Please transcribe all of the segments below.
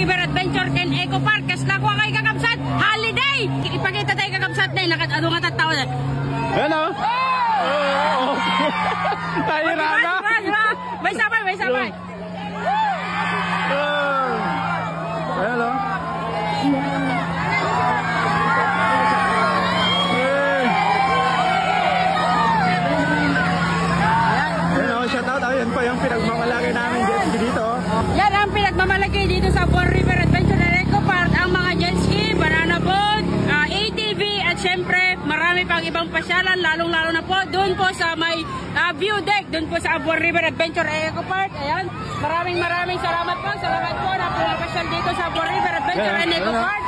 River Adventure and Eco Park. Kas nakuha kay kakabsat, holiday! Ipakita tayo kakabsat na yun, ano nga tatawa na. Ayan o. Tayo na na. May sabay, may sabay. Ayan o. Shoutout, ayun po yung pinagmamalaki namin jet ski dito. Yan ang pinagmamalaki dito sa Buon River Adventure and Eco Park. Ang mga jet ski, banana boat, ATV at syempre marami pang ibang pasyalan, lalong-lalo na po doon po sa may view deck, doon po sa Buon River Adventure and Eco Park. Ayan, maraming salamat po na pumapasyal dito sa Buon River Adventure and Eco Park.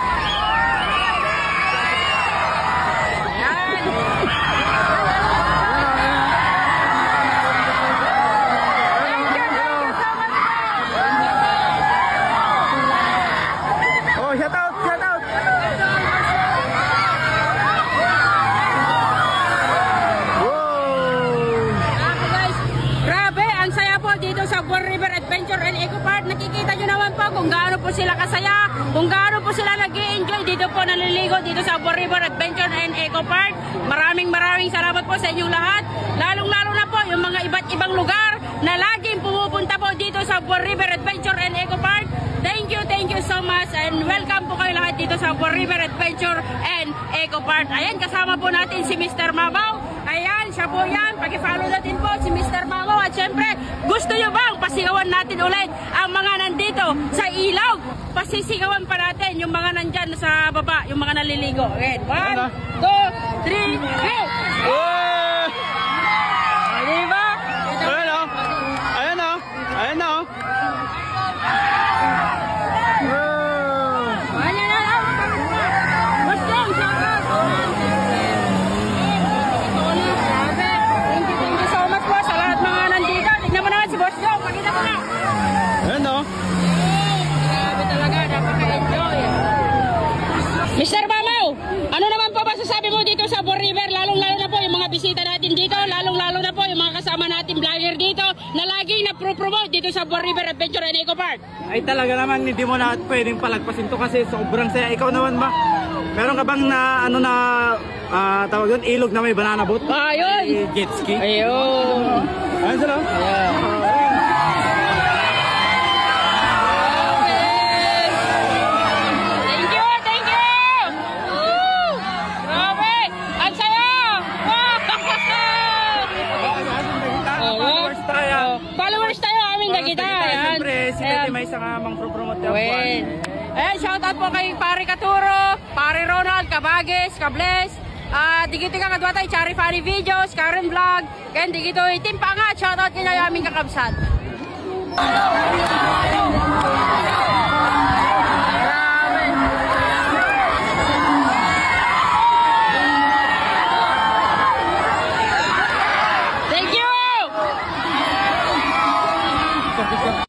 Nakikita nyo naman po kung gaano po sila kasaya, kung gaano po sila nag-i-enjoy dito po naliligo dito sa Buon River Adventure and Eco Park. Maraming salamat po sa inyong lahat, lalong-lalo na po yung mga iba't ibang lugar na laging pumupunta po dito sa Buon River Adventure and Eco Park. Thank you so much and welcome po kayo lahat dito sa Buon River Adventure and Eco Park. Ayan, kasama po natin si Mr. Mabaw. Ayan, siya po yan. Pag-follow natin po si Mr. Mabaw. At syempre, gusto nyo bang pasigawan natin ulit ang mga nandito sa ilog? Pasisigawan pa natin yung mga nandyan sa baba, yung mga naliligo. Okay, 1, 2, 3, go! Diba? Ayan o. Ayan o. Ayan o. Mr. Mabaw, ano naman po ba sasabi mo dito sa Buon River? Lalong-lalo na po yung mga bisita natin dito, lalong-lalo na po yung mga kasama natin vlogger dito na laging nagpro-promote dito sa Buon River Adventure and Eco Park. Ay talaga naman, hindi mo na pwedeng palagpasin to kasi sobrang saya. Ikaw naman ba? Meron ka bang tawag yun, ilog na may banana boat? Ayun! Jet ski? Ayun! Ayun sila? Yeah. Followers tayo, aming nagita. Siyempre, si Tete may saka mang-promote yung buwan. Ayan, shoutout po kay Pare Katuro, Pare Ronald, Kabages, Kables, digito ka kadwatay, Chari Funny Videos, Karen Vlog, kaya digito itimpa nga, shoutout kaya aming kakabsat.